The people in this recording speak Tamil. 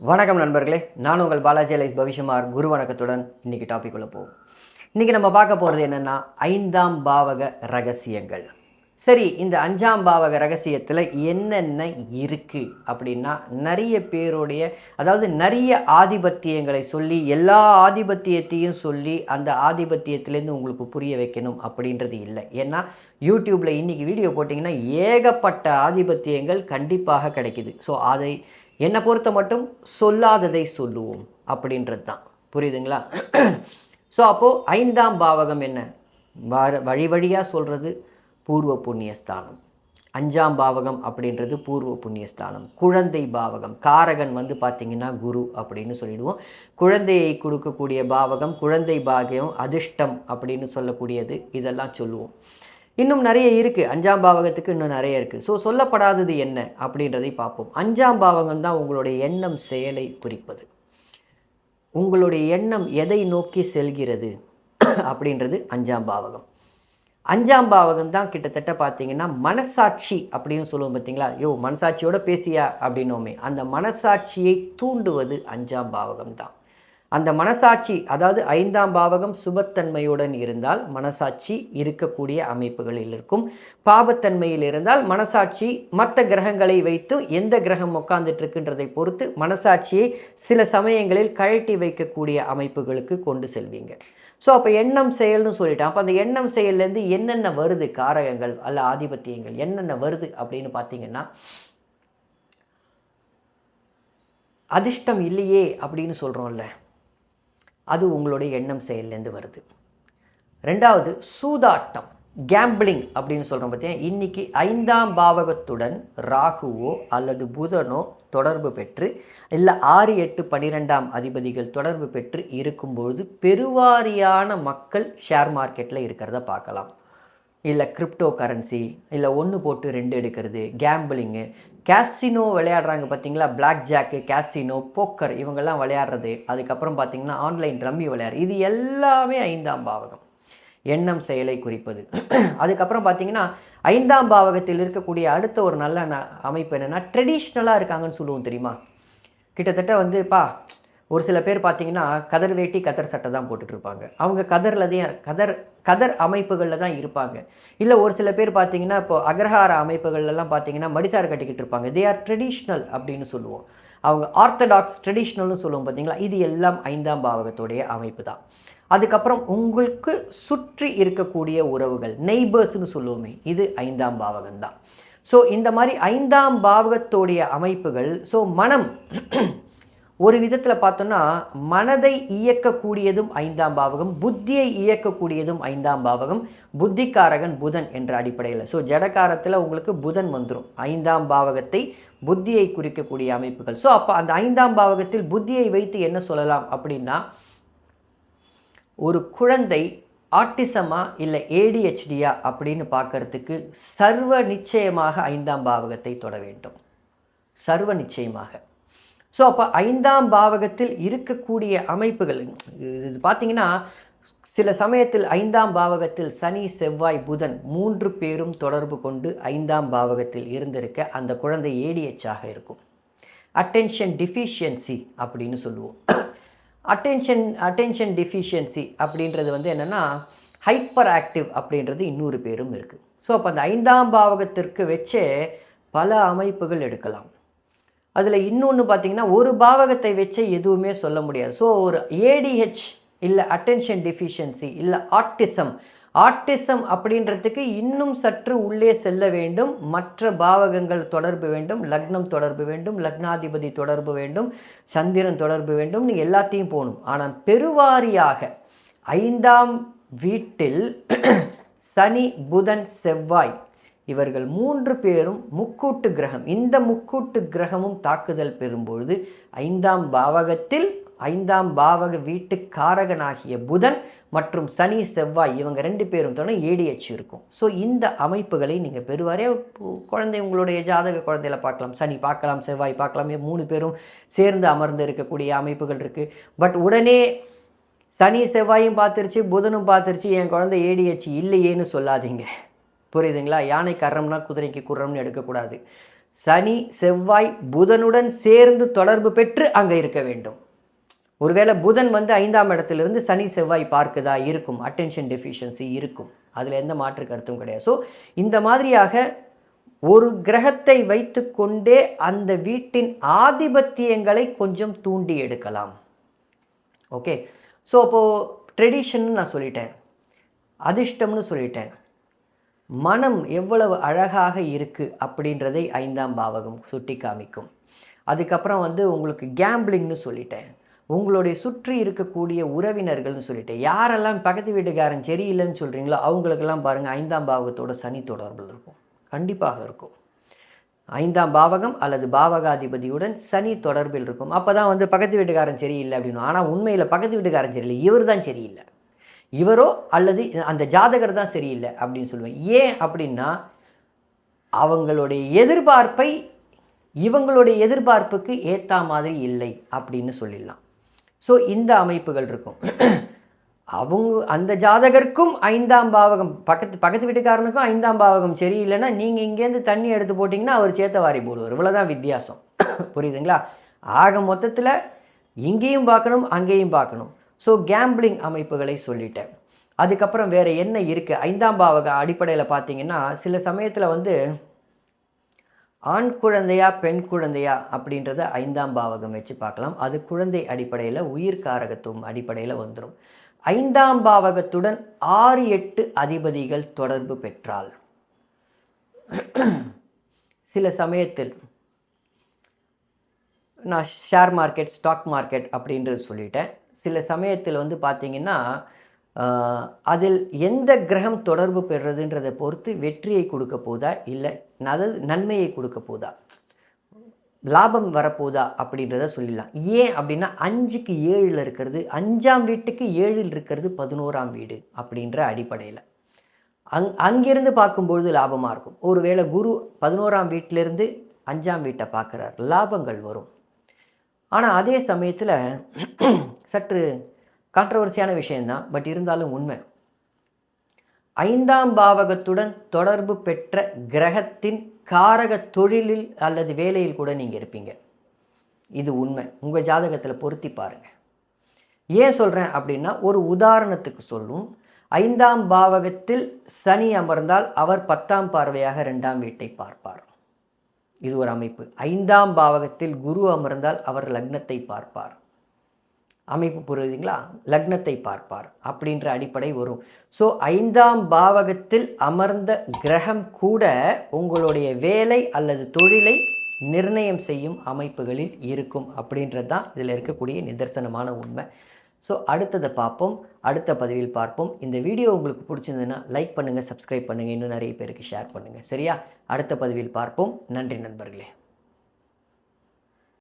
வணக்கம் நண்பர்களே, நான் உங்கள் பாலாஜி அலைஸ் பவிஷமார். குரு வணக்கத்துடன் இன்றைக்கி டாபிக் உள்ள போவோம். இன்றைக்கி நம்ம பார்க்க போகிறது என்னென்னா 5ஆம் பாவக ரகசியங்கள். சரி, இந்த 5ஆம் பாவக ரகசியத்தில் என்னென்ன இருக்குது அப்படின்னா, நிறைய பேருடைய நிறைய ஆதிபத்தியங்களை சொல்லி எல்லா ஆதிபத்தியத்தையும் சொல்லி அந்த ஆதிபத்தியத்திலேருந்து உங்களுக்கு புரிய வைக்கணும் அப்படின்றது இல்லை. ஏன்னா யூடியூப்பில் இன்றைக்கி வீடியோ போட்டிங்கன்னா ஏகப்பட்ட ஆதிபத்தியங்கள் கண்டிப்பாக கிடைக்குது. ஸோ அதை என்னை பொறுத்த மட்டும் சொல்லாததை சொல்லுவோம் அப்படின்றது தான். புரியுதுங்களா? ஸோ அப்போது 5ஆம் பாவகம் என்ன? வழி வழியாக சொல்கிறது பூர்வ புண்ணியஸ்தானம். 5ஆம் பாவகம் அப்படின்றது பூர்வ புண்ணியஸ்தானம். குழந்தை பாவகம், காரகன் பார்த்திங்கன்னா குரு அப்படின்னு சொல்லிடுவோம். குழந்தையை கொடுக்கக்கூடிய பாவகம், குழந்தை பாகியம், அதிர்ஷ்டம் அப்படின்னு சொல்லக்கூடியது, இதெல்லாம் சொல்லுவோம். இன்னும் நிறைய இருக்குது. 5ஆம் பாவகத்துக்கு இன்னும் நிறைய இருக்குது. ஸோ சொல்லப்படாதது என்ன அப்படின்றதை பார்ப்போம். 5ஆம் பாவகம் தான் உங்களுடைய எண்ணம் செயலை குறிப்பது. உங்களுடைய எண்ணம் எதை நோக்கி செல்கிறது அப்படின்றது 5ஆம் பாவகம். 5ஆம் பாவகம் தான் கிட்டத்தட்ட பார்த்தீங்கன்னா மனசாட்சி அப்படின்னு சொல்லுவோம். பார்த்தீங்களா? மனசாட்சியோட பேசியா அப்படின்னோமே, அந்த மனசாட்சியை தூண்டுவது 5ஆம் பாவகம் தான். அந்த மனசாட்சி, அதாவது 5ஆம் பாவகம் சுபத்தன்மையுடன் இருந்தால் மனசாட்சி இருக்கக்கூடிய அமைப்புகளில் இருக்கும். பாபத்தன்மையில் இருந்தால் மனசாட்சி மற்ற கிரகங்களை வைத்து எந்த கிரகம் உட்கார்ந்துட்டு இருக்குன்றதை பொறுத்து மனசாட்சியை சில சமயங்களில் கழட்டி வைக்கக்கூடிய அமைப்புகளுக்கு கொண்டு செல்வீங்க. ஸோ அப்போ எண்ணம் செயல்னு சொல்லிட்டேன். அப்போ அந்த எண்ணம் செயல்லேருந்து என்னென்ன வருது, காரகங்கள் அல்ல ஆதிபத்தியங்கள் என்னென்ன வருது அப்படின்னு பார்த்தீங்கன்னா, அதிர்ஷ்டம் இல்லையே அப்படின்னு சொல்கிறோம்ல, அது உங்களுடைய எண்ணம் செயல்லேருந்து வருது. ரெண்டாவது சூதாட்டம், கேம்பிளிங் அப்படின்னு சொல்கிறோம். பார்த்தீங்கன்னா இன்றைக்கி 5ஆம் பாவகத்துடன் ராகுவோ அல்லது புதனோ தொடர்பு பெற்று, இல்லை 6, 8, 12ஆம் அதிபதிகள் தொடர்பு பெற்று இருக்கும்பொழுது பெருவாரியான மக்கள் ஷேர் மார்க்கெட்டில் இருக்கிறத பார்க்கலாம். இல்லை கிரிப்டோ கரன்சி, இல்லை 1 போட்டு 2 எடுக்கிறது, கேம்பிளிங்கு, கேசினோ விளையாடுறாங்க பார்த்தீங்களா? பிளாக் ஜாக்கு, கேசினோ, போக்கர், இவங்கெல்லாம் விளையாடுறது. அதுக்கப்புறம் பார்த்தீங்கன்னா ஆன்லைன் ரம்மி விளையாடுறது. இது எல்லாமே 5ஆம் பாவகம், எண்ணம் செயலை குறிப்பது. அதுக்கப்புறம் பார்த்தீங்கன்னா 5ஆம் பாவகத்தில் இருக்கக்கூடிய அடுத்த ஒரு நல்ல அமைப்பு என்னென்னா, ட்ரெடிஷ்னலாக இருக்காங்கன்னு சொல்லுவோம். தெரியுமா? கிட்டத்தட்ட ஒரு சில பேர் பார்த்தீங்கன்னா கதர் வேட்டி கதர் சட்டை தான் போட்டுட்ருப்பாங்க. அவங்க கதர் அமைப்புகளில் தான் இருப்பாங்க. இல்லை ஒரு சில பேர் பார்த்தீங்கன்னா இப்போ அக்ரஹார அமைப்புகள்லாம் பார்த்தீங்கன்னா மடிசார் கட்டிக்கிட்டு இருப்பாங்க. தே ஆர் ட்ரெடிஷ்னல் அப்படின்னு சொல்லுவோம். அவங்க ஆர்த்தடாக்ஸ் ட்ரெடிஷ்னல்னு சொல்லுவோம். பார்த்தீங்களா? இது எல்லாம் 5ஆம் பாவகத்துடைய அமைப்பு தான். அதுக்கப்புறம் உங்களுக்கு சுற்றி இருக்கக்கூடிய உறவுகள், நெய்பர்ஸ்னு சொல்லுவோமே, இது 5ஆம் பாவகம் தான். ஸோ இந்த மாதிரி 5ஆம் பாவகத்துடைய அமைப்புகள். ஸோ மனம் ஒரு விதத்தில் பார்த்தோன்னா மனதை இயக்கக்கூடியதும் 5ஆம் பாவகம், புத்தியை இயக்கக்கூடியதும் 5ஆம் பாவகம். புத்திக்காரகன் புதன் என்ற அடிப்படையில். ஸோ ஜடகாரத்தில் உங்களுக்கு புதன் வந்துடும். 5ஆம் பாவகத்தை புத்தியை குறிக்கக்கூடிய அமைப்புகள். ஸோ அப்போ அந்த 5ஆம் பாவகத்தில் புத்தியை வைத்து என்ன சொல்லலாம் அப்படின்னா, ஒரு குழந்தை ஆட்டிசமா இல்லை ஏடிஹெச்டியா அப்படின்னு பார்க்கறதுக்கு சர்வ நிச்சயமாக 5ஆம் பாவகத்தை தொட வேண்டும். சர்வ நிச்சயமாக. ஸோ அப்போ 5ஆம் பாவகத்தில் இருக்கக்கூடிய அமைப்புகள் இது பார்த்தீங்கன்னா, சில சமயத்தில் 5ஆம் பாவகத்தில் சனி, செவ்வாய், புதன் 3 பேரும் தொடர்பு கொண்டு 5ஆம் பாவகத்தில் இருந்திருக்க அந்த குழந்தை ஏடிஹெச்சாக இருக்கும். அட்டென்ஷன் டிஃபிஷியன்சி அப்படின்னு சொல்லுவோம். அட்டென்ஷன் டிஃபிஷியன்சி அப்படின்றது என்னென்னா ஹைப்பர் ஆக்டிவ் அப்படின்றது இன்னொரு பேரும் இருக்குது. ஸோ அப்போ அந்த 5ஆம் பாவகத்திற்கு வச்சே பல அமைப்புகள் எடுக்கலாம். அதில் இன்னொன்று பார்த்தீங்கன்னா, ஒரு பாவகத்தை வச்சே எதுவுமே சொல்ல முடியாது. ஸோ ஒரு ஏடிஹெச் இல்லை அட்டென்ஷன் டிஃபிஷியன்சி இல்லை ஆட்டிசம் அப்படின்றதுக்கு இன்னும் சற்று உள்ளே செல்ல வேண்டும். மற்ற பாவகங்கள் தொடர்பு வேண்டும், லக்னம் தொடர்பு வேண்டும், லக்னாதிபதி தொடர்பு வேண்டும், சந்திரன் தொடர்பு வேண்டும், நீங்கள் எல்லாத்தையும் போகணும். ஆனால் பெருவாரியாக 5ஆம் வீட்டில் சனி, புதன், செவ்வாய் இவர்கள் 3 பேரும் முக்கூட்டு கிரகம். இந்த முக்கூட்டு கிரகமும் தாக்குதல் பெறும்பொழுது 5ஆம் பாவகத்தில் 5ஆம் பாவக வீட்டுக்காரகனாகிய புதன் மற்றும் சனி, செவ்வாய் இவங்க 2 பேரும் தான் ஏடிஹெச் இருக்கும். ஸோ இந்த அமைப்புகளை நீங்கள் பெருவாரியாக குழந்தை உங்களுடைய ஜாதக குழந்தையில பார்க்கலாம். சனி பார்க்கலாம், செவ்வாய் பார்க்கலாம். 3 பேரும் சேர்ந்து அமர்ந்து இருக்கக்கூடிய அமைப்புகள் இருக்குது. பட் உடனே சனி செவ்வாயும் பார்த்துருச்சு, புதனும் பார்த்துருச்சு, என் குழந்தை ஏடிஹெச் இல்லையேன்னு சொல்லாதீங்க. புரியுதுங்களா? யானை கர்றம்னா குதிரைக்கு குர்றம்னு எடுக்கக்கூடாது. சனி செவ்வாய் புதனுடன் சேர்ந்து தொடர்பு பெற்று அங்கே இருக்க வேண்டும். ஒருவேளை புதன் வந்து 5ஆம் இடத்திலிருந்து சனி செவ்வாய் பார்க்குதா, இருக்கும். அட்டென்ஷன் டெஃபிஷியன்சி இருக்கும், அதில் எந்த மாற்று கருத்தும் கிடையாது. ஸோ இந்த மாதிரியாக ஒரு கிரகத்தை வைத்து கொண்டே அந்த வீட்டின் ஆதிபத்தியங்களை கொஞ்சம் தூண்டி எடுக்கலாம். ஓகே, ஸோ அப்போது ட்ரெடிஷன் நான் சொல்லிட்டேன், அதிர்ஷ்டம்னு சொல்லிட்டேன், மனம் எவ்வளவு அழகாக இருக்குது அப்படின்றதை 5ஆம் பாவகம் சுட்டி காமிக்கும். அதுக்கப்புறம் வந்து உங்களுக்கு கேம்பிளிங்னு சொல்லிட்டேன், உங்களுடைய சுற்றி இருக்கக்கூடிய உறவினர்கள்னு சொல்லிட்டேன். யாரெல்லாம் பக்கத்து வீட்டுக்காரன் சரியில்லைன்னு சொல்கிறீங்களோ அவங்களுக்கெல்லாம் பாருங்கள் 5ஆம் பாவகத்தோட சனி தொடர்பில் இருக்கும், கண்டிப்பாக இருக்கும். 5ஆம் பாவகம் அல்லது பாவகாதிபதியுடன் சனி தொடர்பில் இருக்கும். அப்போ தான் வந்து பக்கத்து வீட்டுக்காரன் சரியில்லை அப்படின்னு. ஆனால் உண்மையில் பக்கத்து வீட்டுக்காரன் சரியில்லை, இவர் தான் சரியில்லை, இவரோ அல்லது அந்த ஜாதகர் தான் சரியில்லை அப்படின்னு சொல்லுவேன். ஏன் அப்படின்னா அவங்களுடைய எதிர்பார்ப்பை இவங்களுடைய எதிர்பார்ப்புக்கு ஏற்ற மாதிரி இல்லை அப்படின்னு சொல்லிடலாம். ஸோ இந்த அமைப்புகள் இருக்கும். அந்த ஜாதகருக்கும் 5ஆம் பாவகம் பக்கத்து வீட்டுக்காரனுக்கும் 5ஆம் பாவகம் சரியில்லைன்னா நீங்கள் இங்கேருந்து தண்ணி எடுத்து போட்டிங்கன்னா அவர் சேத்தவாரி போடுவார். இவ்வளோதான் வித்தியாசம். புரியுதுங்களா? ஆக மொத்தத்தில் இங்கேயும் பார்க்கணும் அங்கேயும் பார்க்கணும். ஸோ கேம்பிளிங் அமைப்புகளை சொல்லிட்டேன். அதுக்கப்புறம் வேறு என்ன இருக்குது? 5ஆம் பாவக அடிப்படையில் பார்த்தீங்கன்னா சில சமயத்தில் வந்து ஆண் குழந்தையா பெண் குழந்தையா அப்படின்றத 5ஆம் பாவகம் வச்சு பார்க்கலாம். அது குழந்தை அடிப்படையில் உயிர்காரகத்துவம் அடிப்படையில் வந்துடும். 5ஆம் பாவகத்துடன் 6-8 அதிபதிகள் தொடர்பு பெற்றால் சில சமயத்தில் நான் ஷேர் மார்க்கெட் ஸ்டாக் மார்க்கெட் அப்படின்றது சொல்லிட்டேன். சில சமயத்தில் வந்து பார்த்திங்கன்னா அதில் எந்த கிரகம் தொடர்பு பெறுறதுன்றதை பொறுத்து வெற்றியை கொடுக்க போதா இல்லை நன்மையை கொடுக்க போதா, லாபம் வரப்போதா அப்படின்றத சொல்லிடலாம். ஏன் அப்படின்னா 5க்கு 7 இருக்கிறது, 5ஆம் வீட்டுக்கு 7 இருக்கிறது 11ஆம் வீடு அப்படின்ற அடிப்படையில் அங்கிருந்து பார்க்கும்பொழுது லாபமாக இருக்கும். ஒருவேளை குரு 11ஆம் வீட்டிலிருந்து 5ஆம் வீட்டை பார்க்குறார், லாபங்கள் வரும். ஆனால் அதே சமயத்தில் சற்று கான்ட்ரவர்சியான விஷயந்தான், பட் இருந்தாலும் உண்மை. 5ஆம் பாவகத்துடன் தொடர்பு பெற்ற கிரகத்தின் காரக தொழிலில் அல்லது வேலையில் கூட நீங்கள் இருப்பீங்க. இது உண்மை. உங்கள் ஜாதகத்தில் பொருத்தி பாருங்கள். ஏன் சொல்கிறேன் அப்படின்னா ஒரு உதாரணத்துக்கு சொல்லும். 5ஆம் பாவகத்தில் சனி அமர்ந்தால் அவர் 10ஆம் பார்வையாக 2ஆம் வீட்டை பார்ப்பார். இது ஒரு அமைப்பு. 5ஆம் பாவகத்தில் குரு அமர்ந்தால் அவர் லக்னத்தை பார்ப்பார். அமைப்பு புரியுதுங்களா? லக்னத்தை பார்ப்பார் அப்படின்ற அடிப்படை வரும். ஸோ 5ஆம் பாவகத்தில் அமர்ந்த கிரகம் கூட உங்களுடைய வேலை அல்லது தொழிலை நிர்ணயம் செய்யும் அமைப்புகளில் இருக்கும் அப்படின்றது தான் இதில் இருக்கக்கூடிய நிதர்சனமான உண்மை. ஸோ அடுத்ததை பார்ப்போம், அடுத்த பதிவில் பார்ப்போம். இந்த வீடியோ உங்களுக்கு பிடிச்சிருந்ததுன்னா லைக் பண்ணுங்கள், சப்ஸ்கிரைப் பண்ணுங்கள், இன்னும் நிறைய பேருக்கு ஷேர் பண்ணுங்கள். சரியா? அடுத்த பதிவில் பார்ப்போம். நன்றி நண்பர்களே.